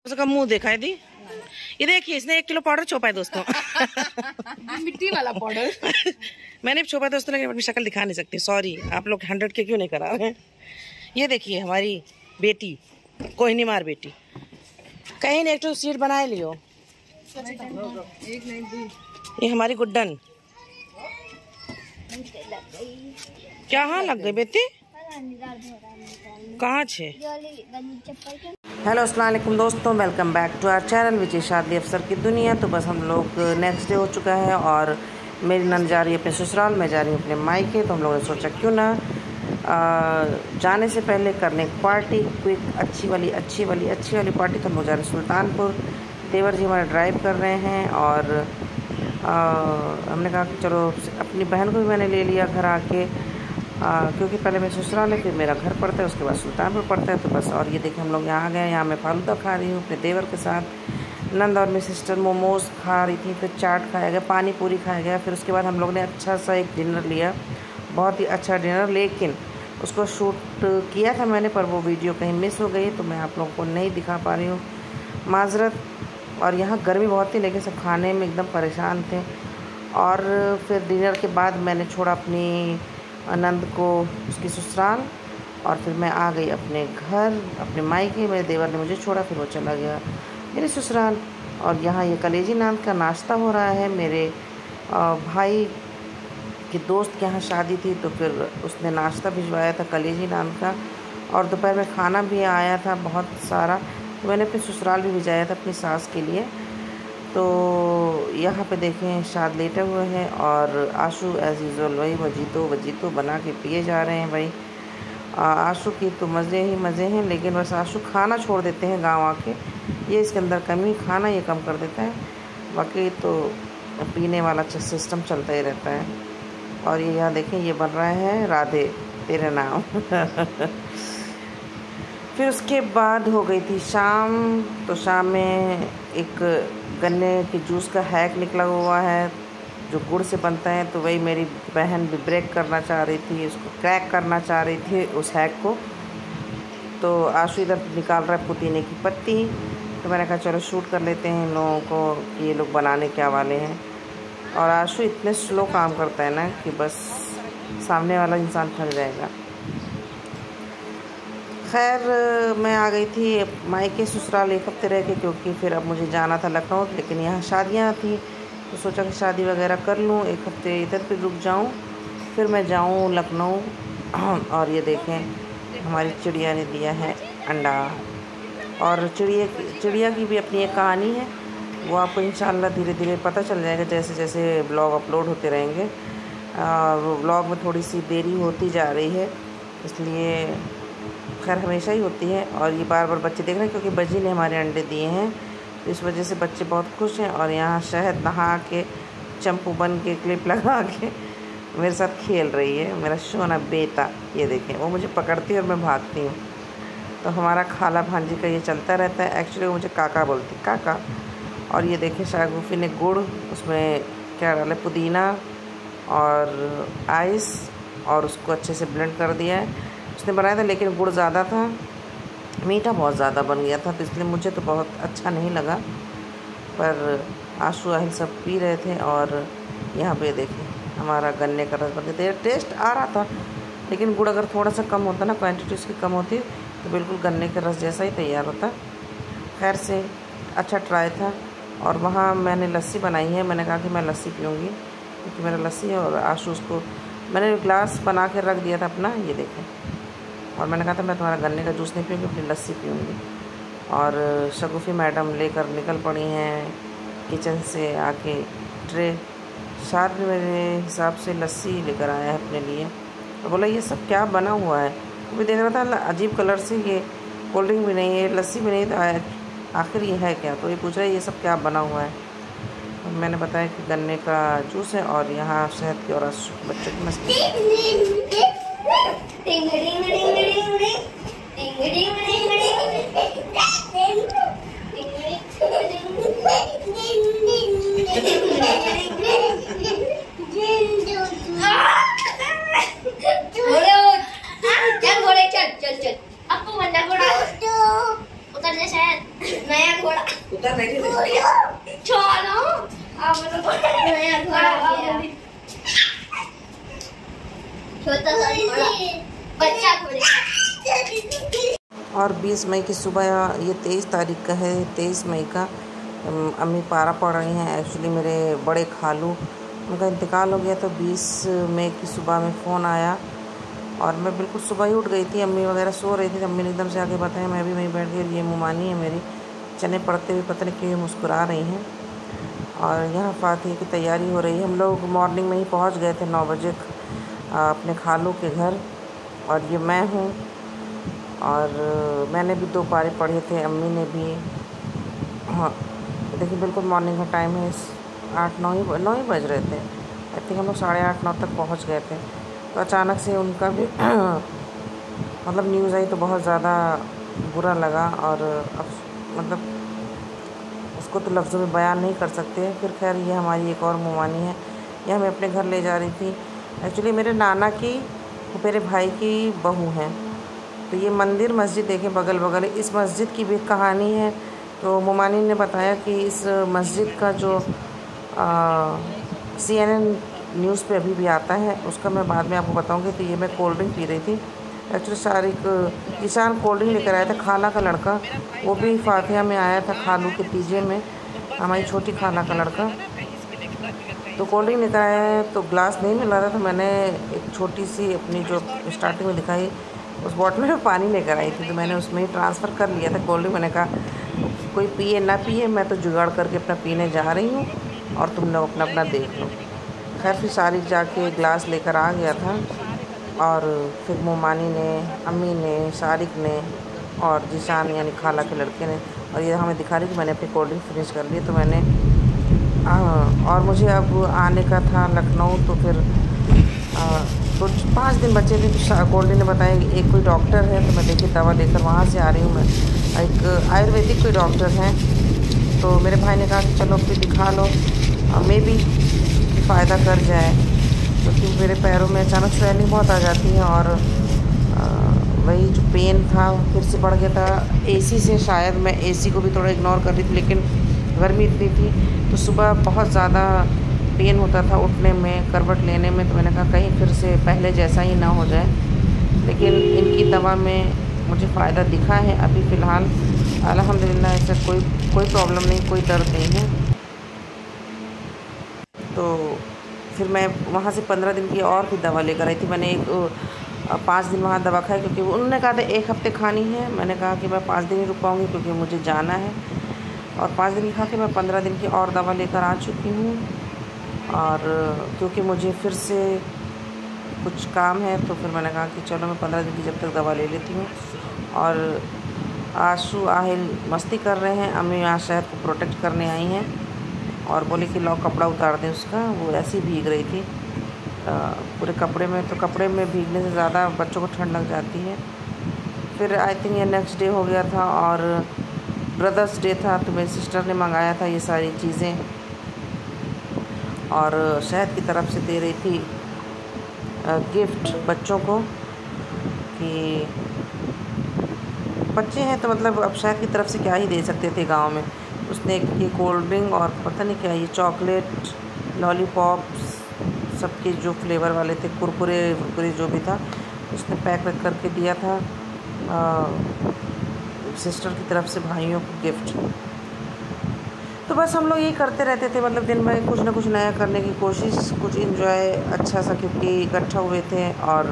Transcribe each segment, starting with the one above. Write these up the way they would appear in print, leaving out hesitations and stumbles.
उसका मुंह दिखाई दी। ये देखिए इसने 1 किलो पाउडर छोपा है दोस्तों। मिट्टी वाला पाउडर। मैंने भी छोपा दोस्तों, लेकिन अपनी शक्ल दिखा नहीं सकती। सॉरी, आप लोग 100 के क्यों नहीं करा रहे हैं। ये देखिए हमारी बेटी, कोई नहीं मार बेटी, कहीं ने एक तो सीट बनाए लियो। ये हमारी गुड्डन क्या हाँ लग गई बेटी, कहाँ छे। हेलो अस्सलाम वालेकुम दोस्तों, welcome back to our channel Vijay शादी अफसर की दुनिया। तो बस हम लोग नेक्स्ट डे हो चुका है और मेरी नंद जा रही है अपने ससुराल, मैं जा रही हूँ अपने मायके। तो हम लोगों ने सोचा क्यों ना जाने से पहले करने पार्टी, क्विक अच्छी वाली पार्टी। तो हम लोग जा रहे हैं सुल्तानपुर। देवर जी हमारे ड्राइव कर रहे हैं और हमने कहा कि चलो अपनी बहन को भी मैंने ले लिया घर आके, क्योंकि पहले मैं ससुराल है, फिर मेरा घर पड़ता है, उसके बाद सुल्तानपुर पड़ता है। तो बस, और ये देखिए हम लोग यहाँ आ गए। यहाँ मैं फालूदा खा रही हूँ अपने देवर के साथ। नंद और मेरी सिस्टर मोमोज़ खा रही थी, फिर चाट खाया गया, पानी पूरी खाया गया। फिर उसके बाद हम लोग ने अच्छा सा एक डिनर लिया, बहुत ही अच्छा डिनर। लेकिन उसको शूट किया था मैंने, पर वो वीडियो कहीं मिस हो गई, तो मैं आप लोगों को नहीं दिखा पा रही हूँ, माजरत। और यहाँ गर्मी बहुत थी, लेकिन सब खाने में एकदम परेशान थे। और फिर डिनर के बाद मैंने छोड़ा अपनी नंद को उसकी ससुराल, और फिर मैं आ गई अपने घर, अपने मायके। मेरे देवर ने मुझे छोड़ा, फिर वो चला गया मेरे ससुराल। और यहाँ ये कलेजी नान का नाश्ता हो रहा है। मेरे भाई के दोस्त के यहाँ शादी थी, तो फिर उसने नाश्ता भिजवाया था कलेजी नान का। और दोपहर में खाना भी आया था बहुत सारा, तो मैंने अपने ससुराल भी भिजाया था अपनी सास के लिए। तो यहाँ पे देखें शाद लेटे हुए हैं और आशू एज़ यूजुअल वही वजीतो बना के पिए जा रहे हैं। भाई आशू की तो मज़े ही मज़े हैं, लेकिन बस आशू खाना छोड़ देते हैं गांव आके, ये इसके अंदर कमी, खाना ये कम कर देता है, बाकी तो पीने वाला सिस्टम चलता ही रहता है। और ये यहाँ देखें ये बन रहा है राधे तेरे नाम। फिर उसके बाद हो गई थी शाम। तो शाम में एक गन्ने के जूस का हैक निकला हुआ है जो गुड़ से बनता है, तो वही मेरी बहन भी ब्रेक करना चाह रही थी, उसको क्रैक करना चाह रही थी उस हैक को। तो आशु इधर निकाल रहा है पुदीने की पत्ती, तो मैंने कहा चलो शूट कर लेते हैं इन लोगों को कि ये लोग बनाने क्या वाले हैं। और आशु इतने स्लो काम करता है ना कि बस सामने वाला इंसान थक जाएगा। खैर मैं आ गई थी मायके ससुराल 1 हफ्ते रह के, क्योंकि फिर अब मुझे जाना था लखनऊ, लेकिन यहाँ शादियाँ थी, तो सोचा कि शादी वगैरह कर लूँ, 1 हफ्ते इधर पे रुक जाऊँ, फिर मैं जाऊँ लखनऊ। और ये देखें हमारी चिड़िया ने दिया है अंडा। और चिड़िया की भी अपनी एक कहानी है, वो आपको इंशाल्लाह धीरे धीरे पता चल जाएगा जैसे जैसे ब्लॉग अपलोड होते रहेंगे। ब्लॉग में थोड़ी सी देरी होती जा रही है, इसलिए खैर हमेशा ही होती है। और ये बार बार बच्चे देख रहे हैं, क्योंकि बजी ने हमारे अंडे दिए हैं, तो इस वजह से बच्चे बहुत खुश हैं। और यहाँ शहद नहा के, चंपू बन के, क्लिप लगा के मेरे साथ खेल रही है मेरा शोना बेटा। ये देखें वो मुझे पकड़ती है और मैं भागती हूँ। तो हमारा खाला भांजी का ये चलता रहता है। एक्चुअली वो मुझे काका बोलती, काका। और ये देखें शागुफी ने गुड़, उसमें क्या डाला, पुदीना और आइस, और उसको अच्छे से ब्लेंड कर दिया है। उसने बनाया था, लेकिन गुड़ ज़्यादा था, मीठा बहुत ज़्यादा बन गया था, तो इसलिए मुझे तो बहुत अच्छा नहीं लगा। पर आशू आहिल सब पी रहे थे। और यहाँ पे देखें हमारा गन्ने का रस बन गया। टेस्ट आ रहा था, लेकिन गुड़ अगर थोड़ा सा कम होता ना, क्वांटिटी उसकी कम होती, तो बिल्कुल गन्ने के रस जैसा ही तैयार होता। खैर से अच्छा ट्राई था। और वहाँ मैंने लस्सी बनाई है, मैंने कहा कि मैं लस्सी पीऊँगी, क्योंकि मेरा लस्सी है। और आशू उसको मैंने ग्लास बना के रख दिया था अपना, ये देखें। और मैंने कहा था मैं तुम्हारा गन्ने का जूस नहीं पीऊँगी, अपनी लस्सी पीऊँगी। और शगुफ़ी मैडम लेकर निकल पड़ी हैं किचन से आके ट्रे। शाद भी मेरे हिसाब से लस्सी लेकर आया है अपने लिए, तो बोला ये सब क्या बना हुआ है। वो भी देख रहा था अजीब कलर से, ये कोल्ड ड्रिंक भी नहीं है, लस्सी भी नहीं, तो आखिर ये है क्या। तो ये पूछ रहा है ये सब क्या बना हुआ है। तो मैंने बताया कि गन्ने का जूस है, और यहाँ शहद की और बच्चों की मस्ती। चल अब तू मंडा घोड़ा उतर जा, शायद नया उतर नहीं और 20 मई की सुबह, ये 23 तारीख का है, 23 मई का अम्मी पारा पढ़ रही हैं। एक्चुअली मेरे बड़े खालू उनका इंतकाल हो गया, तो 20 मई की सुबह में फ़ोन आया और मैं बिल्कुल सुबह ही उठ गई थी। अम्मी वगैरह सो रही थी, अम्मी ने एकदम से आके बताया, मैं भी वहीं बैठ गई। ये मुमानी है मेरी, चने पड़ते हुए पता नहीं क्यों मुस्कुरा रही हैं। और यहाँ फातिहा की तैयारी हो रही है। हम लोग मॉर्निंग में ही पहुँच गए थे 9 बजे अपने खालू के घर, और ये मैं हूँ। और मैंने भी 2 पारे पढ़े थे, अम्मी ने भी। हाँ देखिए, बिल्कुल मॉर्निंग का टाइम है, 8-9 ही बज रहे थे। आई थिंक हम लोग 8:30-9 तक पहुँच गए थे। तो अचानक से उनका भी मतलब न्यूज़ आई तो बहुत ज़्यादा बुरा लगा, और मतलब उसको तो लफ्ज़ों में बयान नहीं कर सकते। फिर खैर, ये हमारी एक और मुमानी है, ये हमें अपने घर ले जा रही थी। एक्चुअली मेरे नाना की, मेरे भाई की बहू हैं। तो ये मंदिर मस्जिद देखें बगल बगल, इस मस्जिद की भी कहानी है। तो मुमानी ने बताया कि इस मस्जिद का जो CNN न्यूज़ पे अभी भी आता है, उसका मैं बाद में आपको बताऊंगी। तो ये मैं कोल्ड ड्रिंक पी रही थी। Actually Sharik Ishan cold drink लेकर आया था, खाला का लड़का, वो भी फातिहा में आया था, खालू के तीजे में, हमारी छोटी खाला का लड़का। तो कोल्ड ड्रिंक लेकर आया है, तो ग्लास नहीं मिल रहा था, तो मैंने एक छोटी सी अपनी जो स्टार्टिंग में दिखाई, उस बॉटल में पानी लेकर आई थी, तो मैंने उसमें ही ट्रांसफ़र कर लिया था कोल्ड ड्रिंक। मैंने कहा कोई पिए ना पिए, मैं तो जुगाड़ करके अपना पीने जा रही हूँ और तुम लोग अपना अपना देख लो। खैर फिर शारिक जाके ग्लास लेकर आ गया था, और फिर मुमानी ने, अम्मी ने, शारिक ने और जीशान यानी खाला के लड़के ने, और ये हमें दिखा रही कि मैंने अपनी कोल्ड ड्रिंक फिनिश कर ली। तो मैंने और मुझे अब आने का था लखनऊ, तो फिर तो 5 दिन बचे थे। तो कोल्ड ड्रिंक ने बताया एक कोई डॉक्टर है, तो मैं देखिए दवा लेकर वहाँ से आ रही हूँ। मैं एक आयुर्वेदिक कोई डॉक्टर हैं, तो मेरे भाई ने कहा कि चलो फिर दिखा लो, मे भी फ़ायदा कर जाए, क्योंकि मेरे पैरों में अचानक स्वेलिंग बहुत आ जाती है, और वही जो पेन था फिर से बढ़ गया था। AC से शायद मैं AC को भी थोड़ा इग्नोर कर रही थी, लेकिन गर्मी इतनी थी, तो सुबह बहुत ज़्यादा पेन होता था उठने में, करवट लेने में। तो मैंने कहा कहीं फिर से पहले जैसा ही ना हो जाए, लेकिन इनकी दवा में मुझे फ़ायदा दिखा है अभी फ़िलहाल, अल्हम्दुलिल्लाह। ऐसा कोई प्रॉब्लम नहीं, कोई दर्द नहीं है। तो फिर मैं वहाँ से 15 दिन की और भी दवा लेकर आई थी। मैंने 5 दिन वहाँ दवा खाई, क्योंकि उन्होंने कहा था 1 हफ़्ते खानी है। मैंने कहा कि मैं 5 दिन ही रुक पाऊँगी, क्योंकि मुझे जाना है। और 5 दिन खा के मैं 15 दिन की और दवा लेकर आ चुकी हूँ। और क्योंकि मुझे फिर से कुछ काम है, तो फिर मैंने कहा कि चलो मैं 15 दिन की जब तक दवा ले लेती हूँ। और आशू आहिल मस्ती कर रहे हैं। अम्मी यहाँ शहर को प्रोटेक्ट करने आई हैं, और बोले कि लो कपड़ा उतार दें उसका। वो ऐसी भीग रही थी पूरे कपड़े में, तो कपड़े में भीगने से ज़्यादा बच्चों को ठंड लग जाती है। फिर आई थिंक ये नेक्स्ट डे हो गया था, और ब्रदर्स डे था, तो मेरी सिस्टर ने मंगाया था ये सारी चीज़ें, और शहद की तरफ से दे रही थी गिफ्ट बच्चों को, कि बच्चे हैं तो मतलब अब शहद की तरफ से क्या ही दे सकते थे गांव में। उसने ये कोल्ड ड्रिंक और पता नहीं क्या, ये चॉकलेट, लॉलीपॉप्स, सबके जो फ्लेवर वाले थे, कुरकुरे जो भी था, उसने पैक करके दिया था सिस्टर की तरफ से भाइयों को गिफ्ट। तो बस हम लोग यही करते रहते थे, मतलब दिन में कुछ ना कुछ नया करने की कोशिश, कुछ इंजॉय अच्छा सा, क्योंकि इकट्ठा हुए थे, और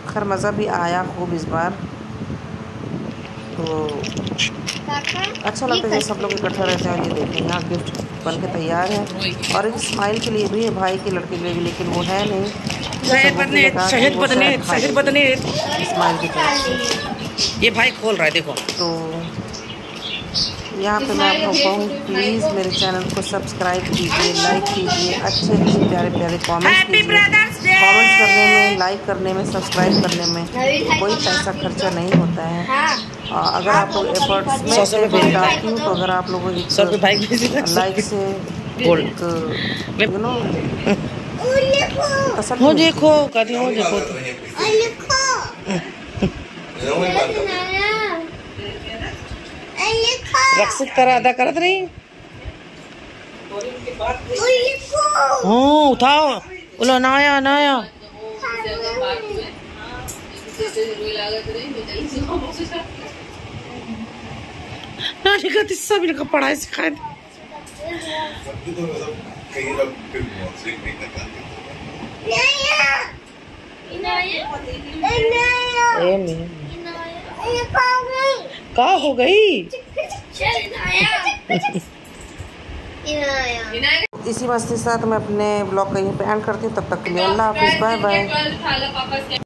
खैर मज़ा भी आया खूब इस बार। तो अच्छा लगता है सब लोग इकट्ठा रहते हैं। ये देखिए यहाँ गिफ्ट बन के तैयार है, और एक स्माइल के लिए भी है, भाई के लड़के के लिए भी, लेकिन वो है नहीं, स्माइल की तरफ से ये भाई खोल रहा है देखो। तो यहाँ पे मैं आप लोगों को प्लीज़ मेरे चैनल को सब्सक्राइब कीजिए, लाइक कीजिए, अच्छे प्यारे कमेंट्स कीजिए। कमेंट्स करने में, लाइक करने में, सब्सक्राइब करने में कोई पैसा खर्चा नहीं होता है। अगर आप लोग एफर्ट्स में डालती हूँ, तो अगर आप लोगों की लाइक से रक्षक तरह अदा करत रही। हाँ उठाओ, बोलो नाया नाया। नानी का तिस्सा भी लगा पढ़ाई सिखाए। का हो गई? इसी मस्ती के साथ मैं अपने ब्लॉग का यहीं पे एंड करती हूँ। तब तक के लिए अल्लाह हाफिज़, बाय बाय।